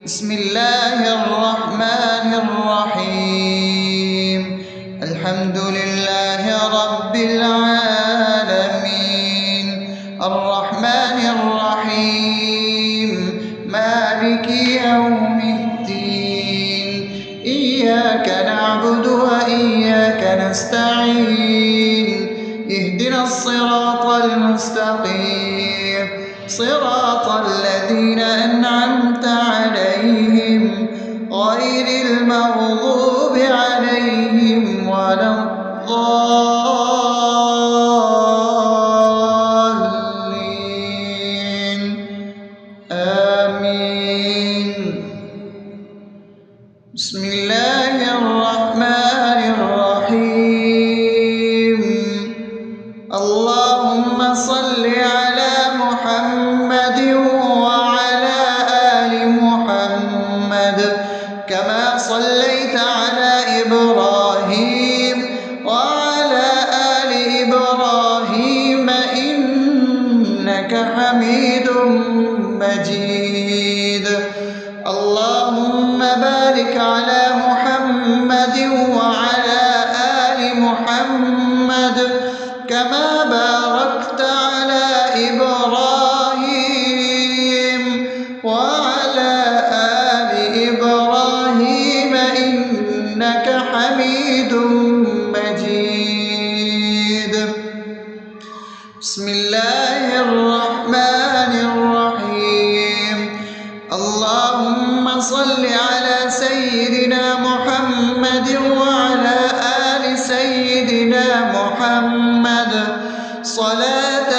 بسم الله الرحمن الرحيم. الحمد لله رب العالمين، الرحمن الرحيم، مالك يوم الدين. إياك نعبد وإياك نستعين، اهدنا الصراط المستقيم، صراط الذين أنعمت عليهم غير المغضوب عليهم ولا الضالين. آمين. بسم الله الرحمن الرحيم. اللهم صل على محمد وعلى آل محمد كما صليت على إبراهيم وعلى آل إبراهيم إنك حميد مجيد. اللهم بارك على محمد وعلى آل محمد كما باركت على إبراهيم وعلى آل إبراهيم إنك حميد مجيد. بسم الله الرحمن الرحيم. اللهم صل على سيدنا محمد وعلى آل سيدنا محمد صلاة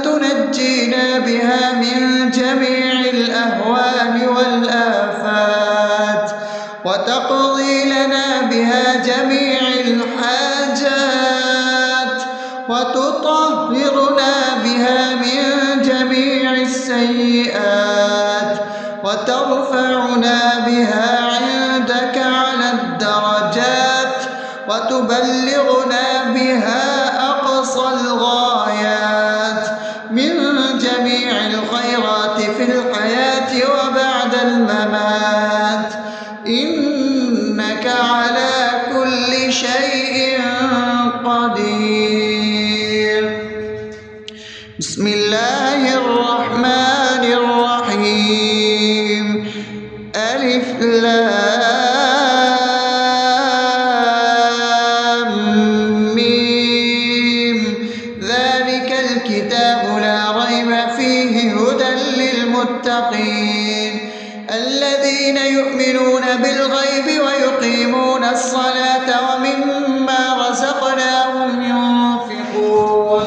تنجينا بها من جميع الأهوال والآفات، وتقضي لنا بها جميع الحاجات، وتطهرنا بها من جميع السيئات، وترفعنا بها عندك على الدرجات، وتبلغنا بها أقصى الغايات من جميع الخيرات في الحياة وبعد الممات، إنك على كل شيء قدير. بسم الله الرحمن الرحيم. ألف لام ميم. ذلك الكتاب لا ريب فيه هدى للمتقين الذين يؤمنون بالغيب ويقيمون الصلاة ومما رزقناهم ينفقون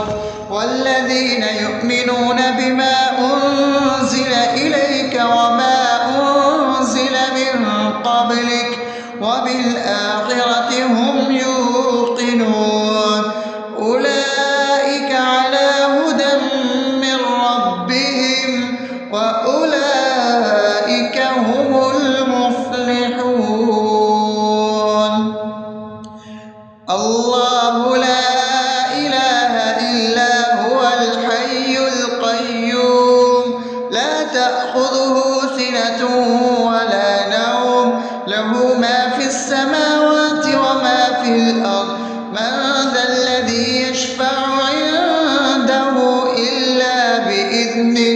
والذين يؤمنون بما أنزل إليك وما أنزل من قبلك وبالآخرة هم يوقنون أولئك على هدى من ربهم وأولئك هم المفلحون. الله لا إله إلا هو الحي القيوم لا تأخذه سنة ولا نوم له ما في السماوات وما في الأرض. من ذا الذي يشفع عنده إلا بإذنه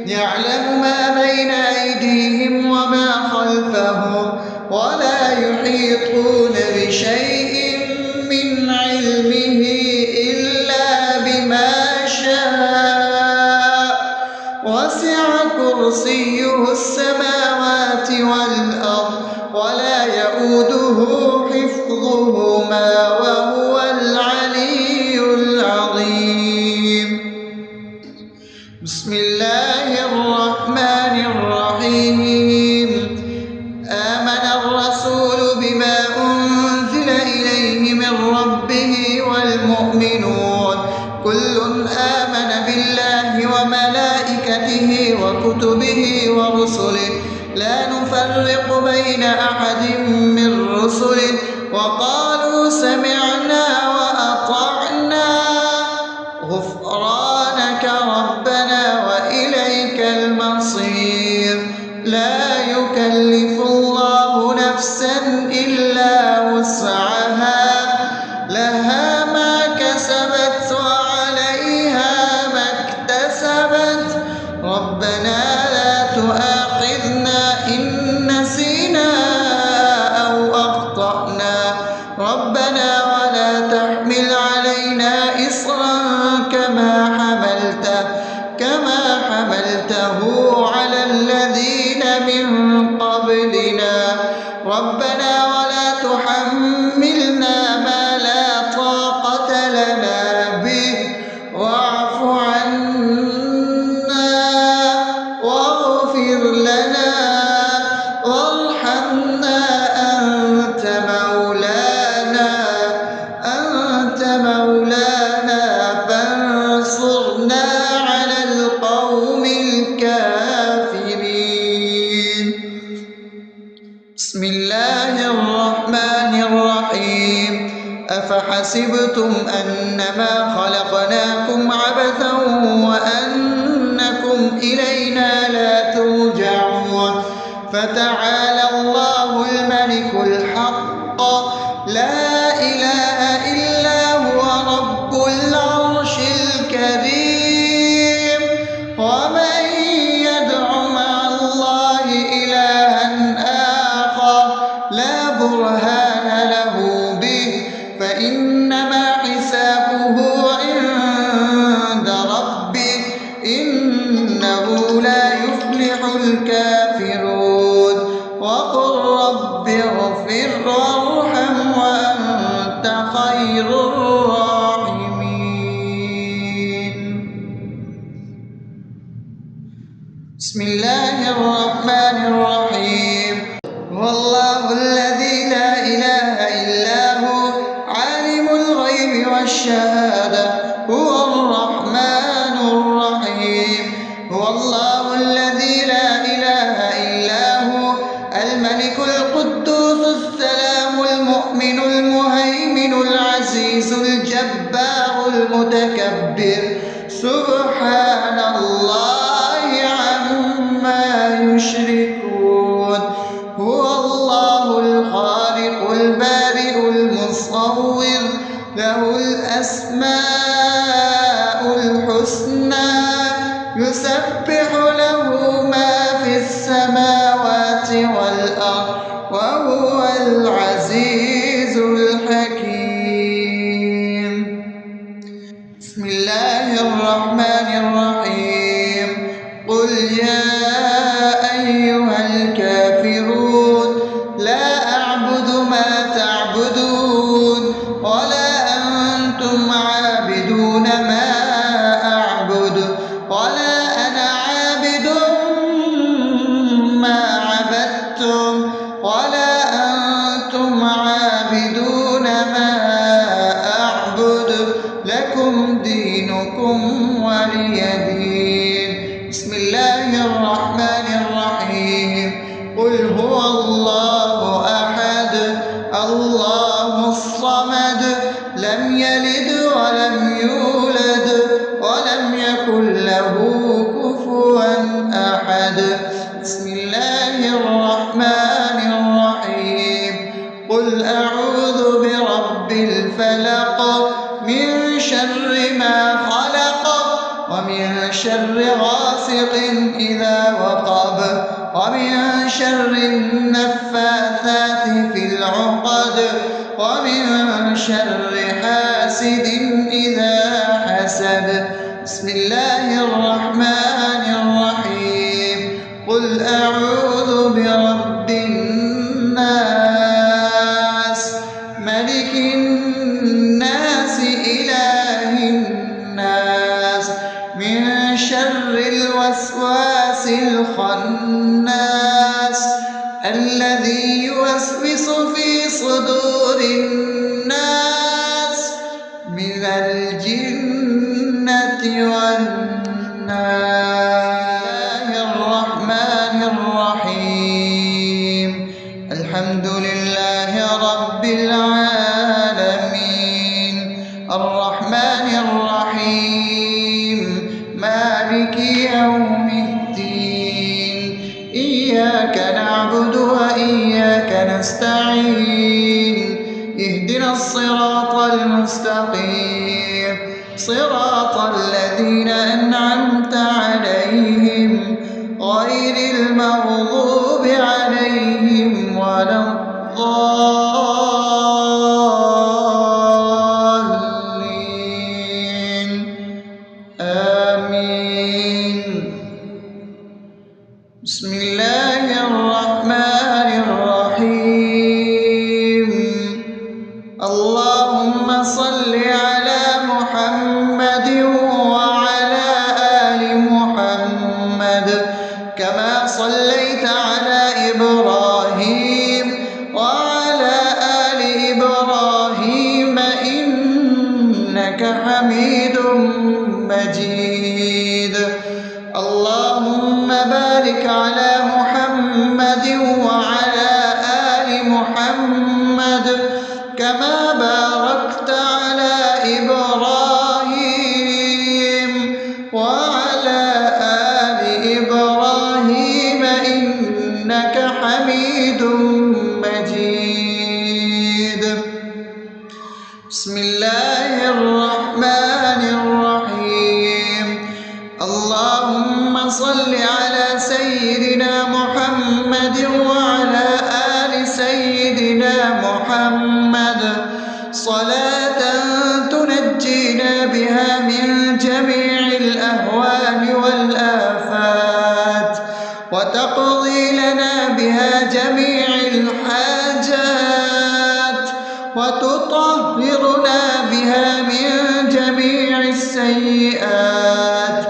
يعلم ما بين أيديهم وما خلفهم ولا يحيطون بشيء من علمه إلا بما شاء وسع كرسيه السماوات والأرض ولا يؤوده حفظهما وهو العلي العظيم. بسم الله الرحمن الرحيم. آمن الرسول بما أنزل إليه من ربه والمؤمنون كل آمن بالله وملائكته وكتبه ورسله لا نفرق بين أحد من رسله وقالوا سمعنا وأطعنا غفرانك ربنا وإليك المصير. لا يكلف يكلف الله نفسا إلا وسعها لها ما كسبت وعليها ما اكتسبت ربنا لا تؤاخذنا إن نسينا أو أخطأنا ربنا ولا تحمل علينا إصرا كما حملته على الذين من قبلنا ربنا ولا تحملنا ما لا طاقة لنا به واعف عنا واغفر لنا وارحمنا أنت مولانا فانصرنا على القوم الكافرين. بسم الله الرحمن الرحيم أفحسبتم أنما خلقناكم عبثا وأنكم إلينا لا ترجعون فتعالى الله الملك الحق لا إله إلا هو رب العرش الكريم ومن يدع مع الله إلها آخر لا برهان له به فإنما حسابه عند ربه إنه لا يفلح الكافرون وقل رب اغفر وارحم وأنت خير الراحمين. بسم الله الرحمن الرحيم هو الله الذي لا إله إلا هو عالم الغيب والشهادة هو الرحمن الرحيم هو الله الذي لا إله إلا هو الملك القدوس السلام المؤمن المهيمن العزيز الجبار المتكبر سبحان الله عما يشركون هو الله الخالق البارئ المصور له الأسماء الحسنى يسبح له ما في السماوات والأرض وهو العزيز الحكيم. بسم الله الرحمن الرحيم قل يا أيها الكافرون لا أعبد ما تعبدون ولا أنتم عابدون ما أعبد ولا أنا عابد ما عبدتم ولا أنتم عابدون ما أعبد لكم دينكم ولي دين. بسم الله الرحمن الرحيم قل هو الله أحد الله الصمد لم يلد ولم يولد ولم يكن له كفوا أحد. بسم الله الرحمن الرحيم قل أعوذ برب الفلق من شر ما خلق ومن شر غاسق إذا وقب ومن شر النفاثات في العقد ومن شر حاسد إذا حسد. بسم الله الرحمن الرحيم قل أعوذ برب الناس ملك الناس إله الناس من شر الوسواس الخناس الذي يوسوس في صدور الناس من الجنة والناس. الرحمن الرحيم الحمد لله رب العالمين الرحمن الرحيم مالك يوم الدين إياك نعبد اهدنا الصراط المستقيم صراط الذين أنعمت عليهم غير المغضوب عليهم ولا الضالين آمين. بسم الله الرحمن الرحيم. اللهم صل على محمد وعلى آل محمد كما صليت على إبراهيم وعلى آل إبراهيم إنك حميد مجيد. اللهم بارك على محمد وعلى آل محمد كما باركت على إبراهيم وعلى آل إبراهيم إنك حميد مجيد. بسم الله الرحمن الرحيم. اللهم صل على سيدنا محمد وعلى آل سيدنا محمد صلاة تنجينا بها من جميع الأهوال والآفات وتقضي لنا بها جميع الحاجات وتطهرنا بها من جميع السيئات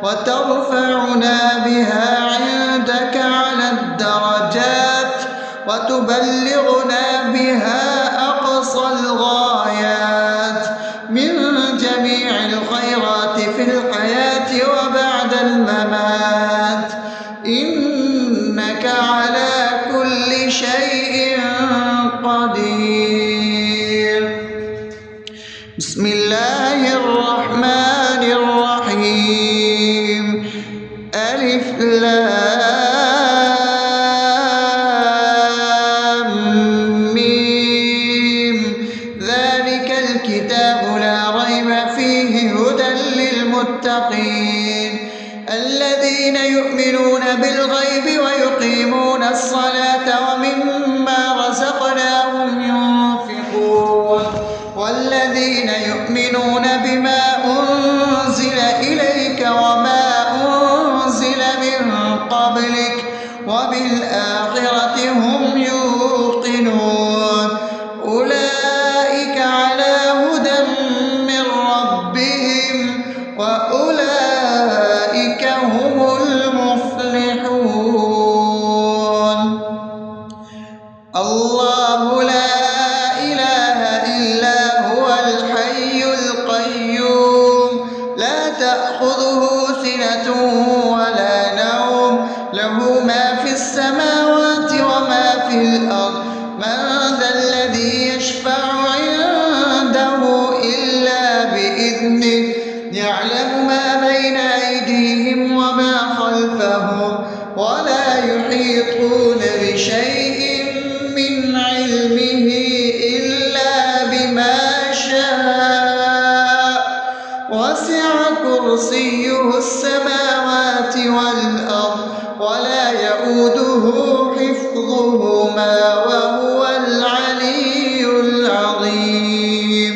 وترفعنا بها عندك على الدرجات وتبلغنا بها أقصى الغايات من جميع الخيرات في الحياة وبعد الممات إنك على كل شيء قدير. بسم الله الرحمن الرحيم. ألف لام ميم ذلك الكتاب لا ريب فيه هدى للمتقين الذين يؤمنون بالغيب ويقيمون الصلاة ومما رزقناهم ينفقون والذين يؤمنون بما أنزل إليك وما أنزل من قبلك وبالآخرة هم يوقنون أولئك على هدى من ربهم وأولئك هم المفلحون. الله لا إله إلا هو الحي القيوم لا تأخذه سنة ولا نوم له ما في السماوات وما في الأرض من ذا الذي يشفع عنده إلا بإذنه يعلم ما بين أيديهم وما خلفهم ولا يحيطون بشيء من علمه إلا بما شاء وسع كرسيه السماوات والأرض ولا يؤوده حفظهما وهو العلي العظيم.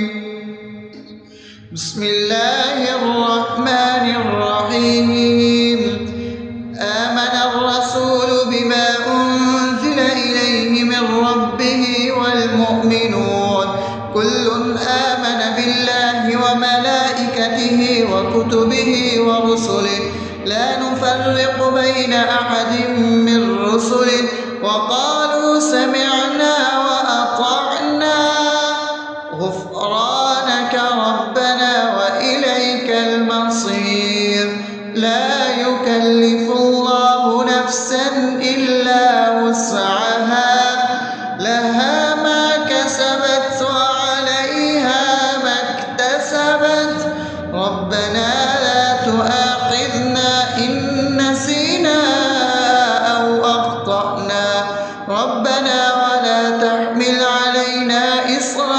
بسم الله الرحمن الرحيم. آمن الرسول بما أنزل إليه من ربه والمؤمنون كل آمن بالله وملائكته وكتبه ورسله لا نفرق بين أحد من رسله وقالوا سمعنا وأطعنا غفرانك ربنا وإليك المصير. لا يكلف الله نفسا إلا وسعها لها ما كسبت وعليها ما اكتسبت ربنا لا تؤاخذنا إن نسينا أو أخطأنا ربنا ولا تحمل علينا إصرا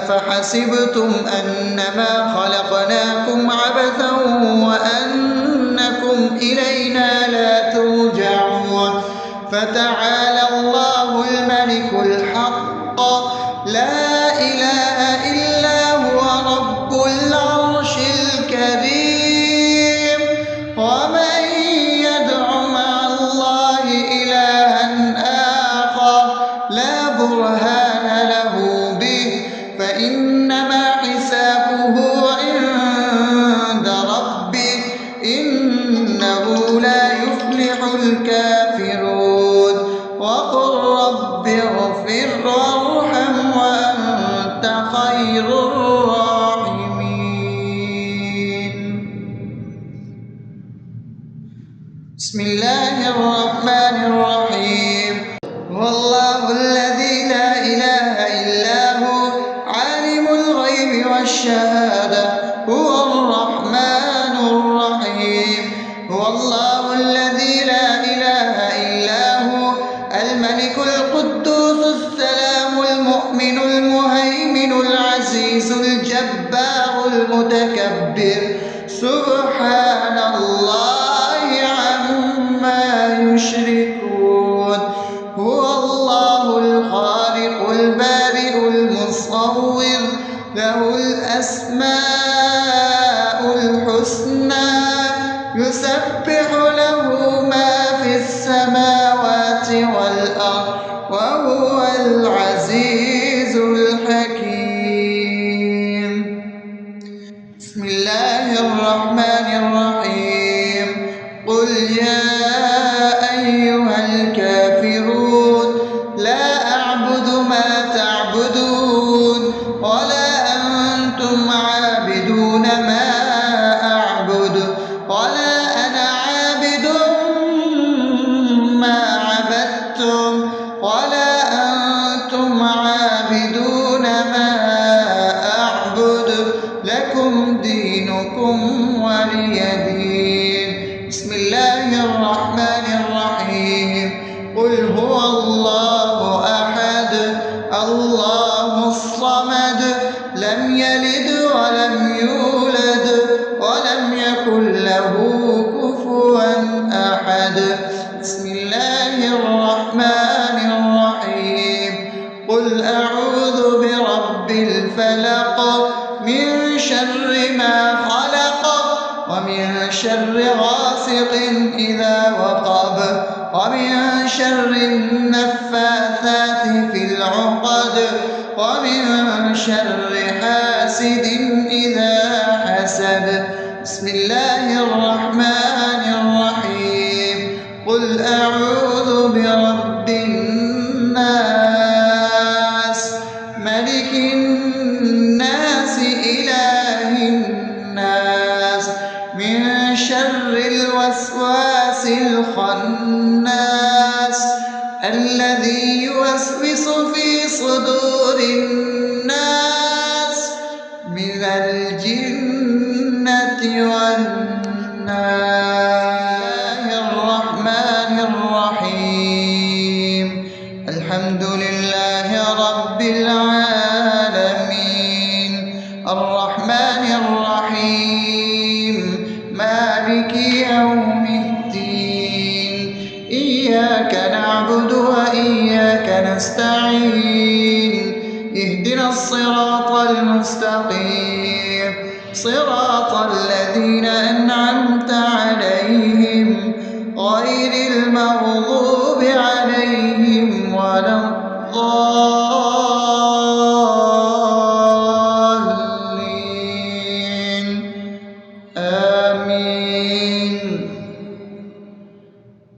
أفحسبتم أنما خلقناكم عبثا وأنكم إلينا لا ترجعون فتعالى الله الملك الحق لا إله إلا هو رب العرش الكريم ومن يدع مع الله إلها آخر لا برهان له به فإنما حسابه عند ربه إنه لا يفلح الكافرون وقل رب اغفر وارحم وأنت خير الراحمين. بسم الله الرحمن الرحيم. هو الله الذي لا إله إلا هو عالم الغيب والشهادة هو الرحمن الرحيم. هو الله الذي لا إله إلا هو الملك القدوس السلام المؤمن المهيمن العزيز الجبار المتكبر سبحان الله عما يشركون. هو الله الخالق البارئ المصور له الأسماء الحسنى يسبح له ما في السماوات والأرض وهو العزيز الحكيم. بسم الله الرحمن الرحيم. قل يا أيها الكافرون لا أعبد ما تعبدون ولا أنتم عابدون ما أعبد ولا أنا عابد ما عبدتم ولا أنتم عابدون ما أعبد لكم دينكم ولي دين. بسم الله الرحمن الرحيم. قل هو الله أحد الله الصمد لم يلد ولم يولد ولم يكن له كفوا أحد. بسم الله الرحمن الرحيم. قل أعوذ برب الفلق من شر ما خلق ومن شر غاسق إذا وقب ومن شر النفاثات في العقد ومن شر حاسد إذا حسد. بسم الله الرحمن الرحيم. قل أعوذ برب الناس ملك الناس إله الناس من شر الوسواس الخناس الذي يوسوس في صدور الناس من الجنة والناس. الرحمن الرحيم. الحمد لله رب العالمين الرحمن الرحيم مالك يوم الدين إياك نعبد وإياك نستعين اهدنا الصراط المستقيم صراط الذين أنعمت عليهم غير المغضوب عليهم ولا الضالين آمين.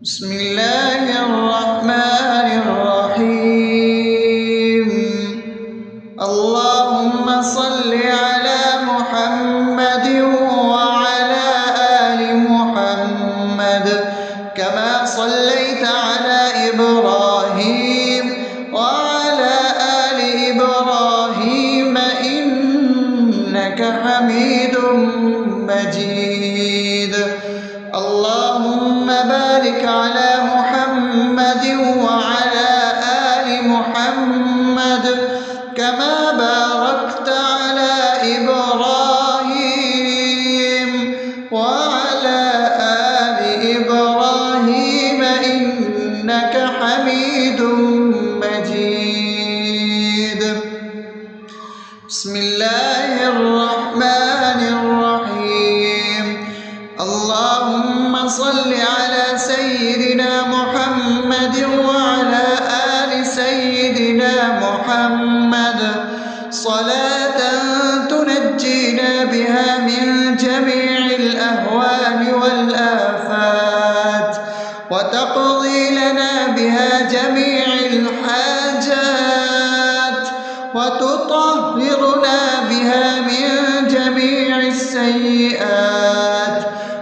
بسم الله الرحمن الرحيم. اللهم صل على محمد وعلى آل محمد كما صليت على إبراهيم وعلى آل إبراهيم إنك حميد مجيد. اللهم بارك على محمد وعلى آل محمد كما باركت بسم الله الرحمن الرحيم اللهم صل على سيدنا محمد وعلى آل سيدنا محمد صلاة تنجينا بها من جميع الأهوال والآفات وتقضي لنا بها جميع الحاجات وتطهرنا بها من جميع السيئات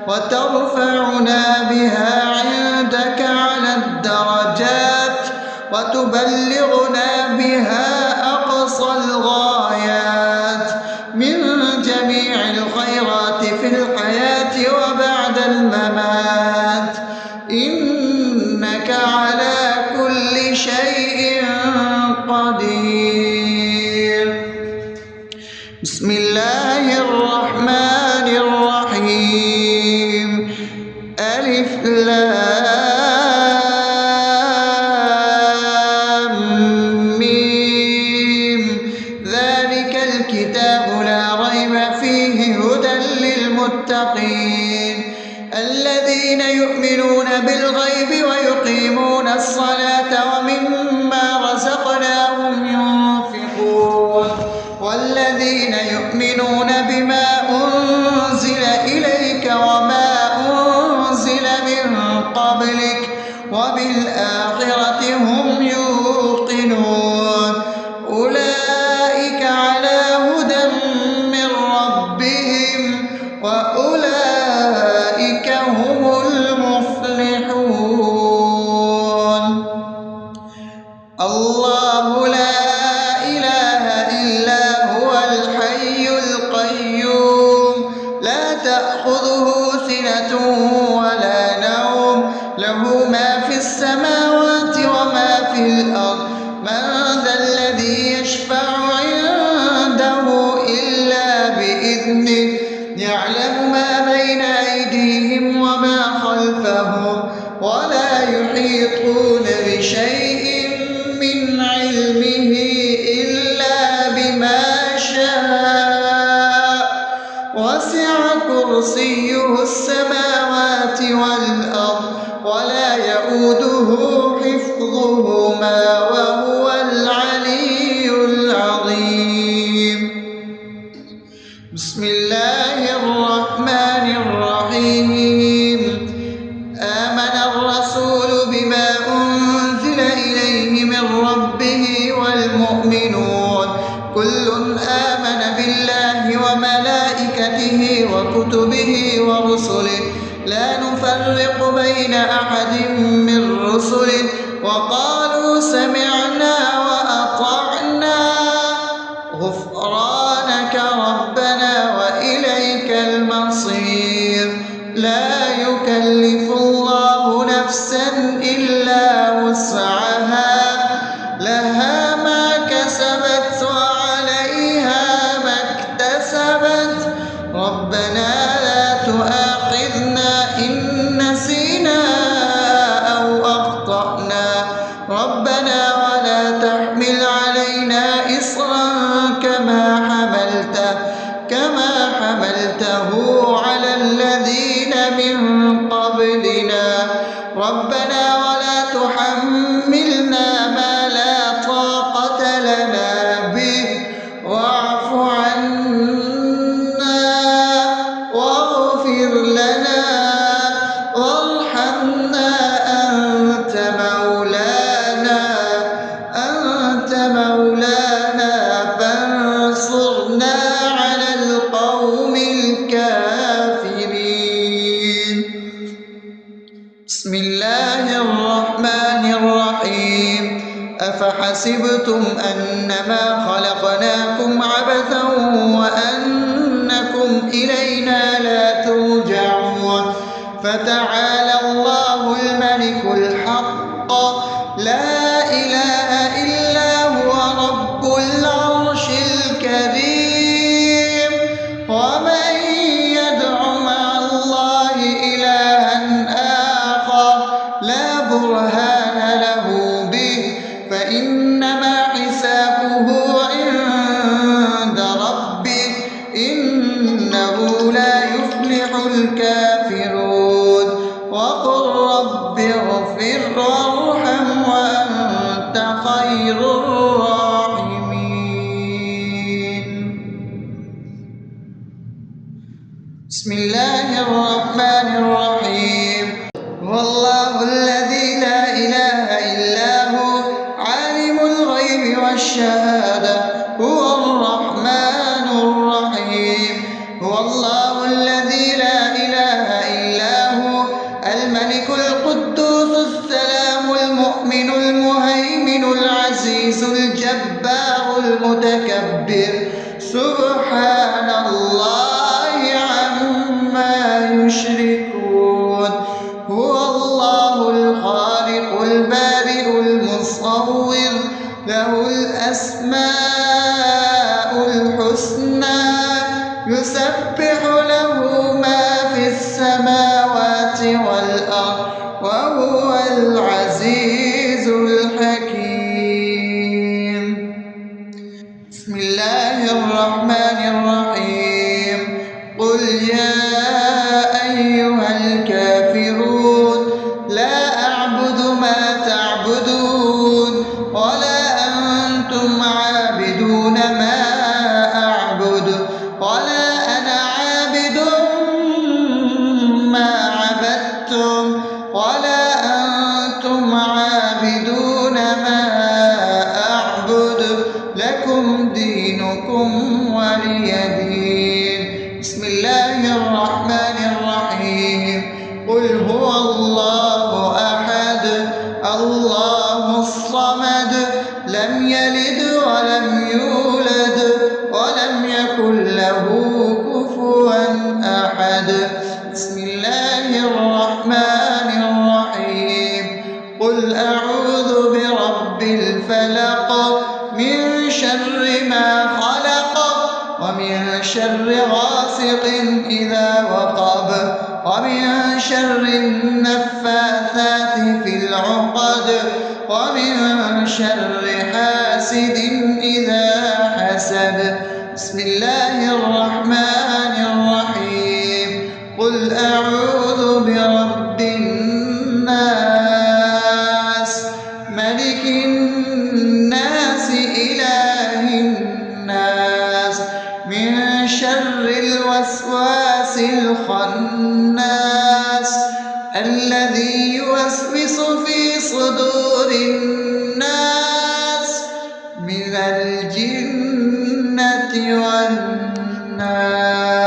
وترفعنا بها عندك على الدرجات وتبلغنا بها أقصى الغايات من جميع الخيرات في الحياة وبعد الممات إنك على كل شيء قدير. بسم الله الرحمن الرحيم ألف لام ميم ذلك الكتاب لا ريب فيه هدى للمتقين الذين يؤمنون بالغيب ويقيمون الصلاة ومما رزقناهم ينفقون والذين يؤمنون بما أنزل إليك وما أنزل من قبلك وبالآخرة هم يوقنون أولئك على هدى من ربهم وأولئك هم المفلحون. الله لا إله إلا هو الحي القيوم لا تأخذه سنة ولا نوم له ما في السماوات وما في الأرض من ذا الذي يشفع عنده إلا بإذنه يعلم ما بين أيديهم وما خلفهم ولا يحيطون بشيء من علمه إلا بما شاء وسع كرسيه السماوات والأرض ولا يؤوده حفظهما وهو العلي العظيم. بسم الله الرحمن الرحيم آمن الرسول بما أنزل إليه من ربه والمؤمنون كل آمن بالله وملائكته وكتبه ورسله لا نفرق بين أحد من رسله وقالوا سمعنا وأطعنا غفرانك ربنا وإليك المصير لا يكلف الله نفسا إلا وسعها لها ما كسبت وعليها ما اكتسبت ربنا لا تؤاخذنا إن نسينا أو أخطأنا ربنا ولا تحمل علينا إصرا كما حملته على الذين من قبلنا ربنا ولا تحملنا ما لا طاقة لنا به واعف عنا واغفر لنا وارحمنا أنت مولانا فانصرنا على القوم الكافرين. بسم الله الرحمن الرحيم أفحسبتم أنما خلقناكم عبثا وأنكم إلينا لا ترجعون فتعالى الله الملك الحق لا إله إلا هو رب العرش الكريم ومن يدع مع الله إلها آخر لا برهان له به فإنما حسابه عند بسم الله الرحمن الرحيم هو الله الذي لا إله إلا هو عالم الغيب والشهادة هو الرحمن الرحيم هو الله الذي لا إله إلا هو الملك القدوس السلام المؤمن المهيمن العزيز الجبار المتكبر سبحان الله عما يشركون هو الله الخالق البارئ المصور له الأسماء الحسنى يسبح له ما في السماوات والأرض وهو العزيز الحكيم بسم الله الرحمن الرحيم قل يا أيها الكافرون لا أعبد ما تعبدون ولا أنتم عابدون ما أعبد ولا أنا عابد ما عبدتم ولا أنتم عابدون ما أعبد لكم دينكم ولي دين بسم الله الرحمن الرحيم قل هو الله أحد الله الصمد لم يلد ولم يولد ولم يكن له كفوا أحد بسم الله الرحمن الرحيم قل أعوذ برب الفلق من شر ما خلق ومن شر غاسق إذا وقب ومن شر النفاثات في العقد ومن شر حاسد إذا حسد بسم الله الرحمن الرحيم قل أعوذ برب الناس ملك الناس إله الناس من شر الوسواس الخناس الذي يوسوس في صدور الناس من الجنة والناس